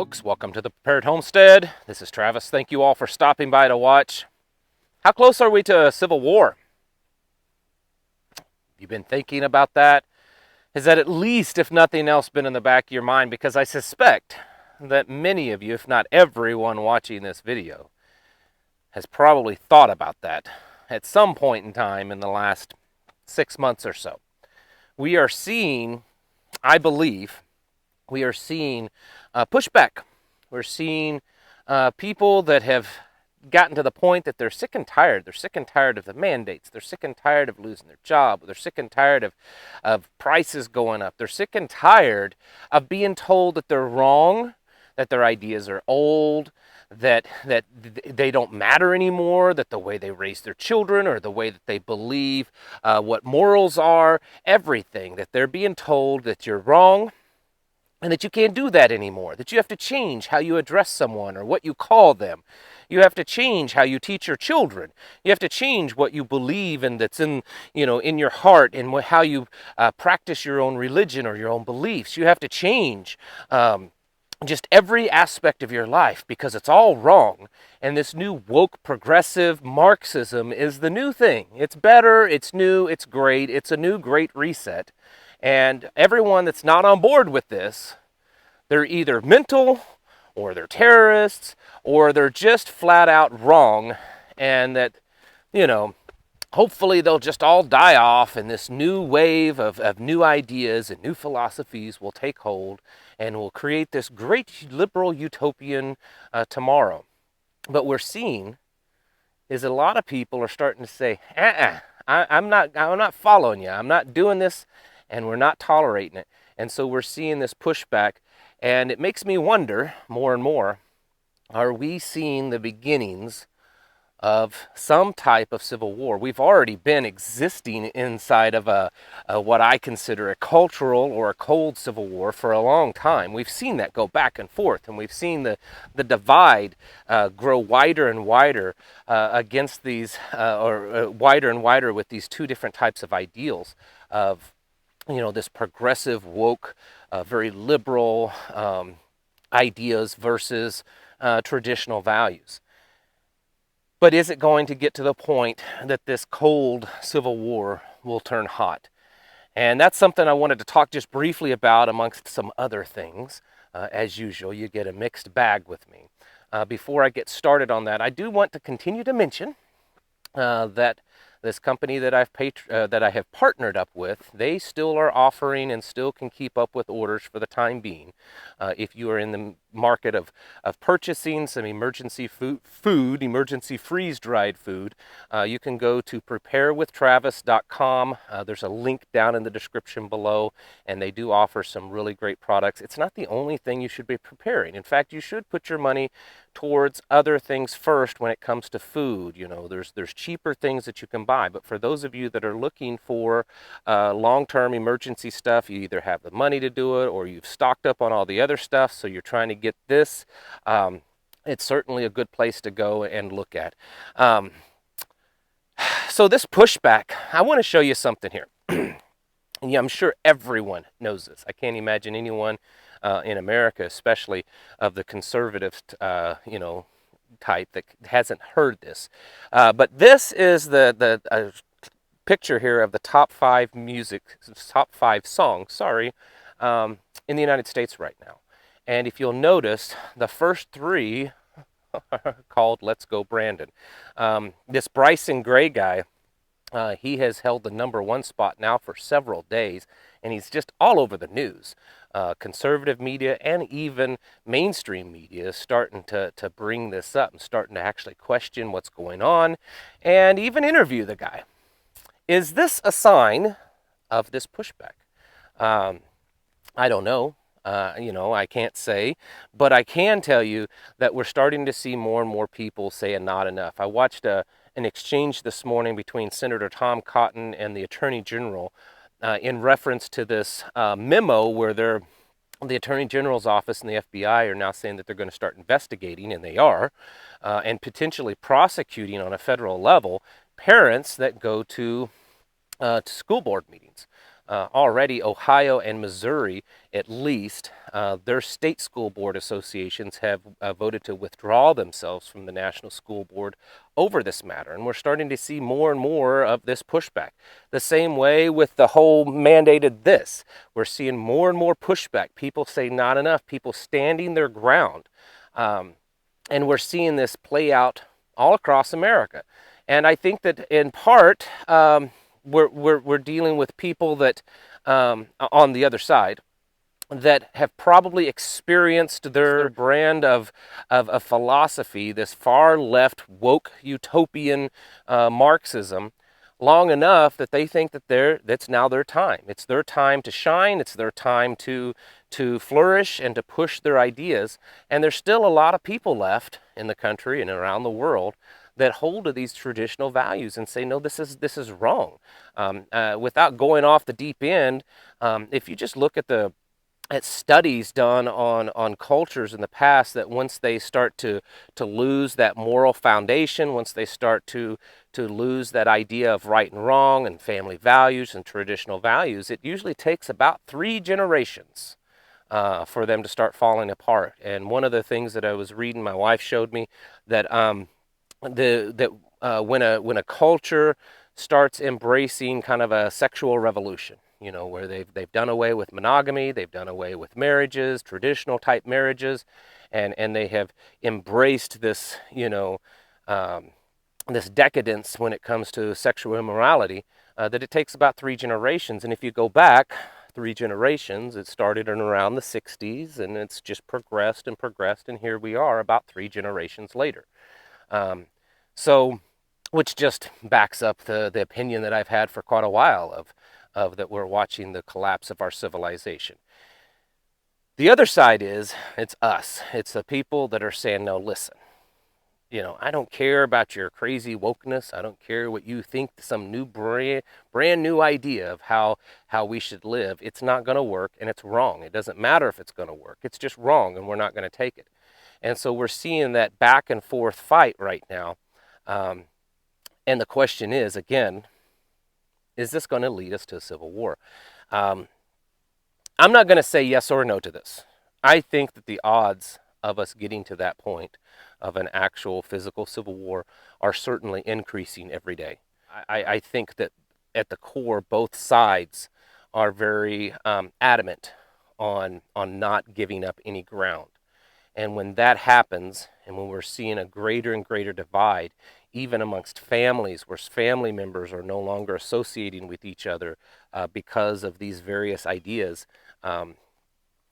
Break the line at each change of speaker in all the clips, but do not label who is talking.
folks, welcome to the Prepared Homestead. This is Travis. Thank you all for stopping by to watch. How close are we to a civil war? You've been thinking about that? Has that at least, if nothing else, been in the back of your mind? Because I suspect that many of you, if not everyone watching this video, has probably thought about that at some point in time in the last 6 months or so. We are seeing, I believe, pushback. We're seeing people that have gotten to the point that they're sick and tired. They're sick and tired of the mandates. They're sick and tired of losing their job. They're sick and tired of prices going up. They're sick and tired of being told that they're wrong, that their ideas are old, that they don't matter anymore, that the way they raise their children or the way that they believe what morals are, everything, that they're being told that you're wrong, and that you can't do that anymore, that you have to change how you address someone or what you call them. You have to change how you teach your children. You have to change what you believe and that's in your heart and how you practice your own religion or your own beliefs. You have to change just every aspect of your life because it's all wrong. And this new woke progressive Marxism is the new thing. It's better, it's new, it's great, it's a new great reset. And everyone that's not on board with this, they're either mental or they're terrorists or they're just flat out wrong. And that, hopefully they'll just all die off and this new wave of new ideas and new philosophies will take hold and will create this great liberal utopian tomorrow. But we're seeing is a lot of people are starting to say, I'm not following you. I'm not doing this. And we're not tolerating it. And so we're seeing this pushback. And it makes me wonder more and more, are we seeing the beginnings of some type of civil war? We've already been existing inside of what I consider a cultural or a cold civil war for a long time. We've seen that go back and forth. And we've seen the divide grow wider and wider against these, wider and wider with these two different types of ideals of this progressive, woke, very liberal ideas versus traditional values. But is it going to get to the point that this cold civil war will turn hot? And that's something I wanted to talk just briefly about amongst some other things. As usual, you get a mixed bag with me. Before I get started on that, I do want to continue to mention that this company that I have partnered up with, they still are offering and still can keep up with orders for the time being. If you are in the market of purchasing some emergency food, emergency freeze-dried food, you can go to preparewithtravis.com. There's a link down in the description below, and they do offer some really great products. It's not the only thing you should be preparing. In fact, you should put your money towards other things first when it comes to food. There's cheaper things that you can buy, but for those of you that are looking for long-term emergency stuff, you either have the money to do it or you've stocked up on all the other stuff, so you're trying to get this. It's certainly a good place to go and look at. So this pushback, I want to show you something here. And I'm sure everyone knows this. I can't imagine anyone in America, especially of the conservative, type, that hasn't heard this. But this is the picture here of the top five songs, in the United States right now. And if you'll notice, the first three are called Let's Go Brandon. This Bryson Gray guy, he has held the #1 spot now for several days, and he's just all over the news. Conservative media and even mainstream media is starting to bring this up and starting to actually question what's going on and even interview the guy. Is this a sign of this pushback? I don't know. I can't say, but I can tell you that we're starting to see more and more people saying not enough. I watched an exchange this morning between Senator Tom Cotton and the Attorney General in reference to this memo where the Attorney General's office and the FBI are now saying that they're going to start investigating, and they are, and potentially prosecuting on a federal level parents that go to school board meetings. already Ohio and Missouri, at least, their state school board associations have voted to withdraw themselves from the National School Board over this matter. And we're starting to see more and more of this pushback. The same way with the whole mandated this. We're seeing more and more pushback. People say not enough. People standing their ground. And we're seeing this play out all across America. And I think that in part, we're dealing with people that, on the other side, that have probably experienced their brand of philosophy, this far left woke utopian Marxism, long enough that they think that that's now their time. It's their time to shine. It's their time to flourish and to push their ideas. And there's still a lot of people left in the country and around the world that hold to these traditional values and say, no, this is wrong. Without going off the deep end, if you just look at studies done on cultures in the past, that once they start to lose that moral foundation, once they start to lose that idea of right and wrong and family values and traditional values, it usually takes about 3 generations for them to start falling apart. And one of the things that I was reading, my wife showed me that when a culture starts embracing kind of a sexual revolution, where they've done away with monogamy, they've done away with marriages, traditional type marriages, and they have embraced this, this decadence when it comes to sexual immorality, that it takes about 3 generations. And if you go back 3 generations, it started in around the 60s, and it's just progressed and progressed, and here we are about 3 generations later. So, which just backs up the opinion that I've had for quite a while of that we're watching the collapse of our civilization. The other side is, it's us. It's the people that are saying, no, listen, I don't care about your crazy wokeness. I don't care what you think, some new brand new idea of how we should live. It's not going to work, and it's wrong. It doesn't matter if it's going to work. It's just wrong, and we're not going to take it. And so we're seeing that back and forth fight right now. And the question is, again, is this going to lead us to a civil war? I'm not going to say yes or no to this. I think that the odds of us getting to that point of an actual physical civil war are certainly increasing every day. I think that at the core, both sides are very adamant on not giving up any ground. And when that happens, and when we're seeing a greater and greater divide, even amongst families, where family members are no longer associating with each other because of these various ideas,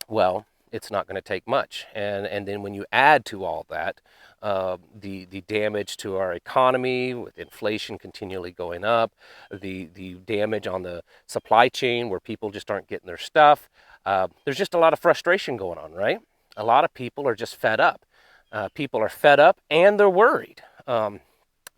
well, it's not going to take much. And then when you add to all that the damage to our economy, with inflation continually going up, the damage on the supply chain where people just aren't getting their stuff, there's just a lot of frustration going on, right? A lot of people are just fed up. People are fed up and they're worried.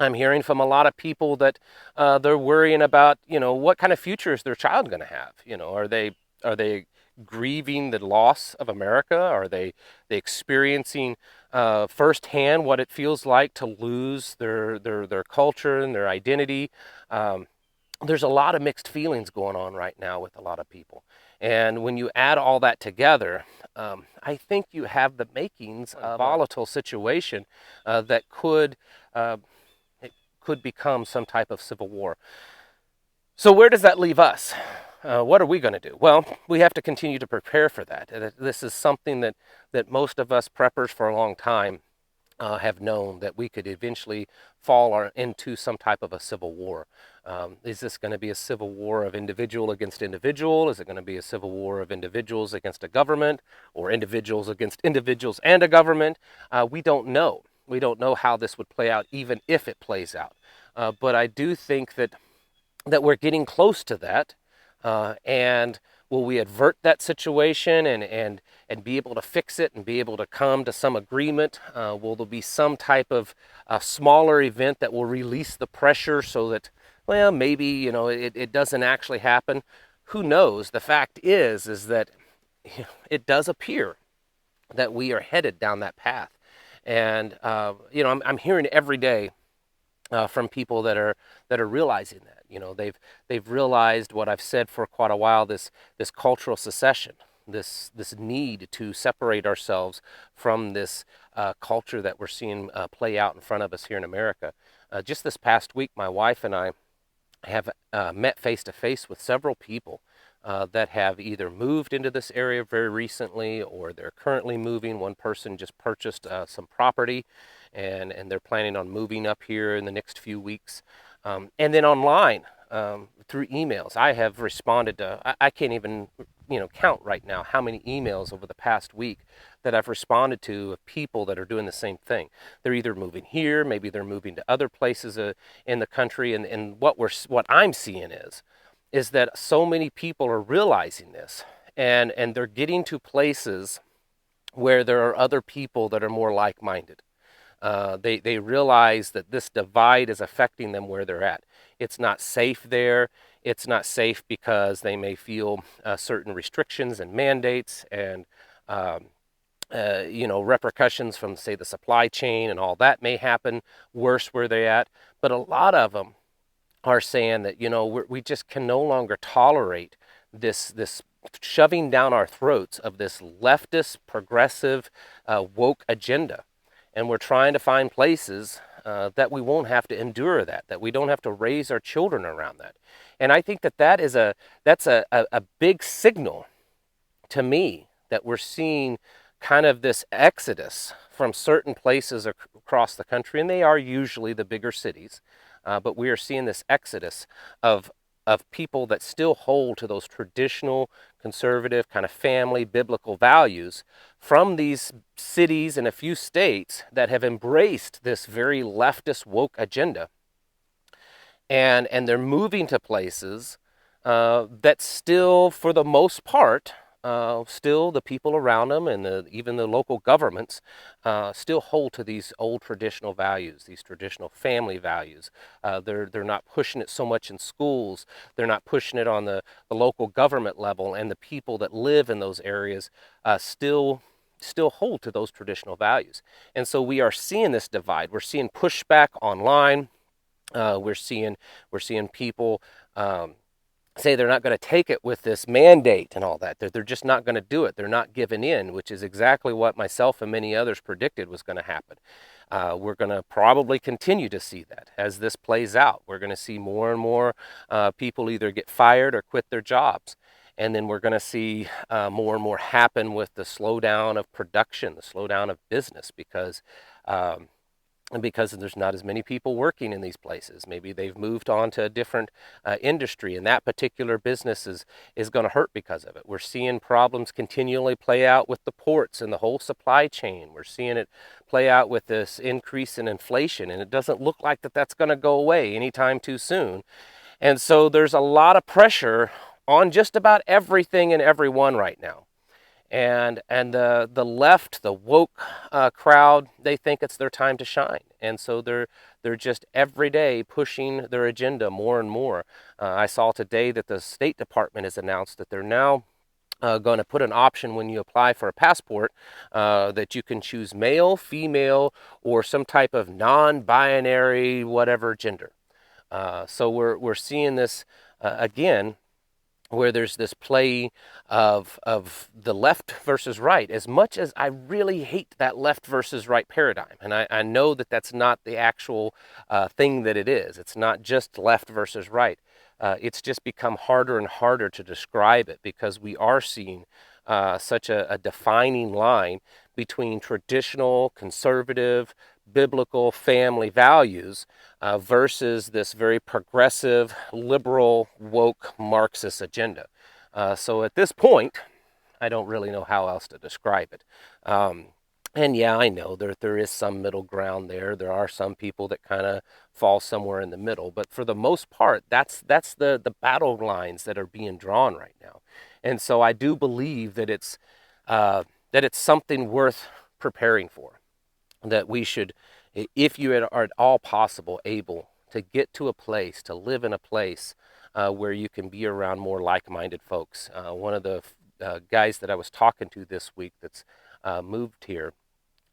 I'm hearing from a lot of people that they're worrying about, what kind of future is their child going to have? Are they grieving the loss of America? Are they experiencing firsthand what it feels like to lose their culture and their identity? There's a lot of mixed feelings going on right now with a lot of people. And when you add all that together, I think you have the makings of a volatile situation that could become some type of civil war. So where does that leave us? What are we going to do? Well, we have to continue to prepare for that. This is something that most of us preppers for a long time have known, that we could eventually fall into some type of a civil war. Is this going to be a civil war of individual against individual? Is it going to be a civil war of individuals against a government, or individuals against individuals and a government? We don't know. We don't know how this would play out, even if it plays out. But I do think that we're getting close to that. And will we avert that situation and be able to fix it and be able to come to some agreement? Will there be some type of smaller event that will release the pressure so that, well, maybe, it doesn't actually happen? Who knows? The fact is that it does appear that we are headed down that path. And, I'm hearing every day from people that are realizing that. You know, they've realized what I've said for quite a while, this cultural secession, this need to separate ourselves from this culture that we're seeing play out in front of us here in America. Just this past week, my wife and I have met face to face with several people that have either moved into this area very recently or they're currently moving. One person just purchased some property and they're planning on moving up here in the next few weeks. And then online, through emails, I have responded to, I can't even count right now how many emails over the past week that I've responded to of people that are doing the same thing. They're either moving here, maybe they're moving to other places in the country, and what I'm seeing is that so many people are realizing this, and they're getting to places where there are other people that are more like-minded. They realize that this divide is affecting them where they're at. It's not safe there. It's not safe because they may feel certain restrictions and mandates and repercussions from, say, the supply chain and all that may happen worse where they're at. But a lot of them are saying that, we just can no longer tolerate this shoving down our throats of this leftist, progressive, woke agenda. And we're trying to find places that we won't have to endure that we don't have to raise our children around that. And I think that's a big signal to me that we're seeing kind of this exodus from certain places across the country, and they are usually the bigger cities, but we are seeing this exodus of people that still hold to those traditional, conservative, kind of family, biblical values from these cities and a few states that have embraced this very leftist, woke agenda. And they're moving to places that still, for the most part, still the people around them and even the local governments still hold to these old traditional values, these traditional family values. They're not pushing it so much in schools. They're not pushing it on the local government level, and the people that live in those areas still hold to those traditional values. And so we are seeing this divide. We're seeing pushback online. We're seeing people say they're not going to take it with this mandate and all that. They're just not going to do it. They're not giving in, which is exactly what myself and many others predicted was going to happen. We're going to probably continue to see that as this plays out. We're going to see more and more people either get fired or quit their jobs. And then we're going to see more and more happen with the slowdown of production, the slowdown of business, because there's not as many people working in these places. Maybe they've moved on to a different industry, and that particular business is going to hurt because of it. We're seeing problems continually play out with the ports and the whole supply chain. We're seeing it play out with this increase in inflation, and it doesn't look like that's going to go away anytime too soon. And so there's a lot of pressure on just about everything and everyone right now. And the left, the woke crowd, they think it's their time to shine, and so they're just every day pushing their agenda more and more. I saw today that the State Department has announced that they're now going to put an option when you apply for a passport that you can choose male, female, or some type of non-binary whatever gender. So we're seeing this again, where there's this play of the left versus right. As much as I really hate that left versus right paradigm, and I know that that's not the actual thing that it is. It's not just left versus right. It's just become harder and harder to describe it because we are seeing such a defining line between traditional, conservative, biblical family values versus this very progressive, liberal, woke Marxist agenda. So at this point, I don't really know how else to describe it. And yeah, I know there is some middle ground there. There are some people that kind of fall somewhere in the middle, but for the most part, that's the battle lines that are being drawn right now. And so I do believe that it's something worth preparing for. That we should, if you are at all possible able to get to a place, to live in a place where you can be around more like-minded folks. One of the guys that I was talking to this week that's moved here,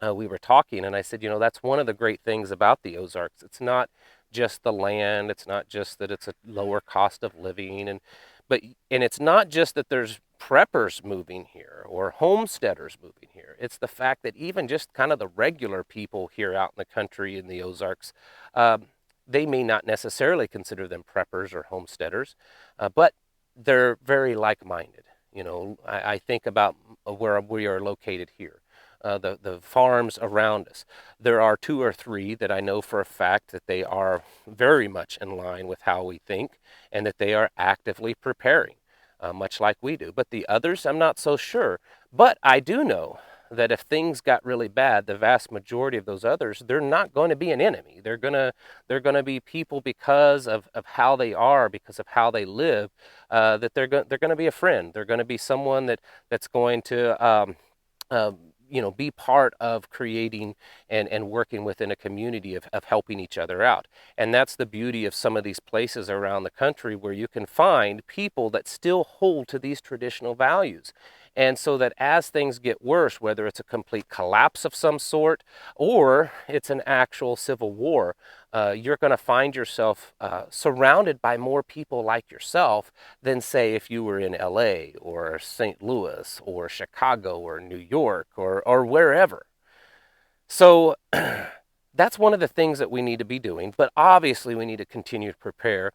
we were talking, and I said, that's one of the great things about the Ozarks. It's not just the land. It's not just that it's a lower cost of living, and it's not just that there's preppers moving here or homesteaders moving here. It's the fact that even just kind of the regular people here out in the country in the Ozarks, they may not necessarily consider them preppers or homesteaders, but they're very like-minded. You know, I think about where we are located here, the farms around us. There are 2 or 3 that I know for a fact that they are very much in line with how we think and that they are actively preparing, much like we do. But the others, I'm not so sure. But I do know that if things got really bad, the vast majority of those others, they're not going to be an enemy. They're gonna be people because of how they are, because of how they live, that they're gonna be a friend. They're gonna be someone that's going to be part of creating and working within a community of helping each other out. And that's the beauty of some of these places around the country where you can find people that still hold to these traditional values. And so that as things get worse, whether it's a complete collapse of some sort or it's an actual civil war, you're going to find yourself surrounded by more people like yourself than, say, if you were in LA or St. Louis or Chicago or New York or wherever. So that's one of the things that we need to be doing. But obviously, we need to continue to prepare.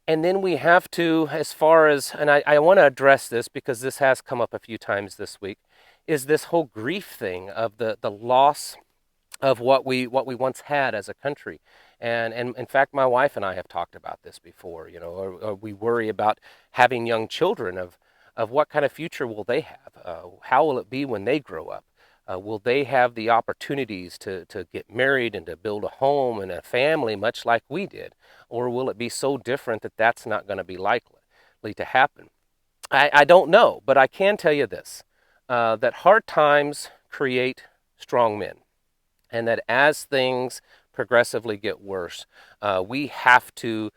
And then we have to, as far as, and I want to address this because this has come up a few times this week, is this whole grief thing of the loss of what we once had as a country. And in fact, my wife and I have talked about this before, or we worry about having young children of what kind of future will they have? How will it be when they grow up? Will they have the opportunities to get married and to build a home and a family much like we did? Or will it be so different that that's not going to be likely to happen? I don't know, but I can tell you this, that hard times create strong men. And that as things progressively get worse, we have to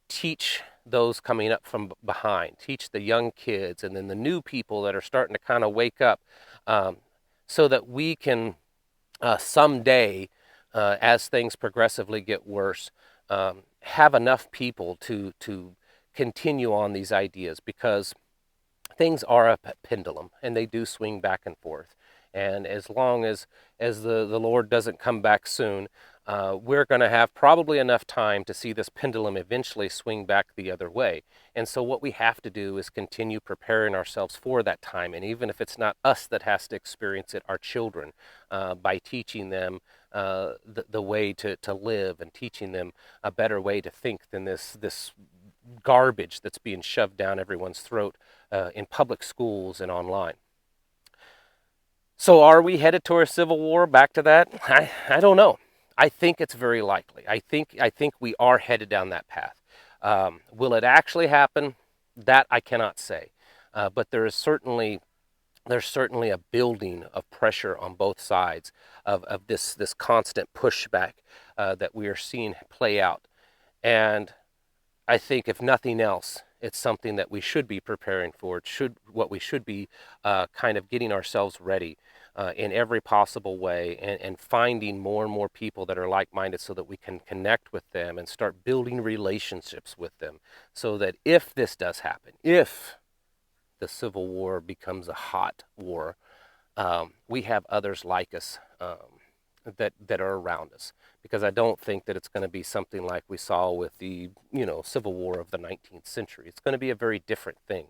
teach those coming up from behind, teach the young kids and then the new people that are starting to kind of wake up, so that we can someday, as things progressively get worse, have enough people to continue on these ideas, because things are a pendulum and they do swing back and forth. And as long as the Lord doesn't come back soon, we're going to have probably enough time to see this pendulum eventually swing back the other way. And so what we have to do is continue preparing ourselves for that time. And even if it's not us that has to experience it, our children, by teaching them the way to live and teaching them a better way to think than this garbage that's being shoved down everyone's throat in public schools and online. So are we headed toward a civil war? Back to that? I don't know. I think it's very likely. I think we are headed down that path. Will it actually happen? That I cannot say. But there's certainly a building of pressure on both sides of this constant pushback that we are seeing play out. And I think if nothing else, it's something that we should be preparing for. What we should be kind of getting ourselves ready in every possible way, and finding more and more people that are like-minded so that we can connect with them and start building relationships with them, so that if this does happen, if the Civil War becomes a hot war, we have others like us that are around us. Because I don't think that it's going to be something like we saw with the Civil War of the 19th century. It's going to be a very different thing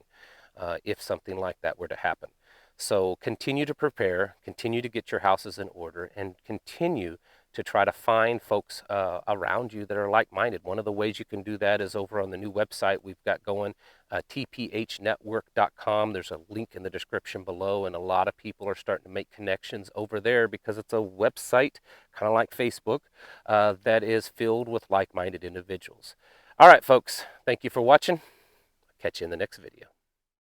if something like that were to happen. So continue to prepare, continue to get your houses in order, and continue to try to find folks around you that are like-minded. One of the ways you can do that is over on the new website we've got going, tphnetwork.com. There's a link in the description below, and a lot of people are starting to make connections over there because it's a website, kind of like Facebook, that is filled with like-minded individuals. All right, folks, thank you for watching. Catch you in the next video.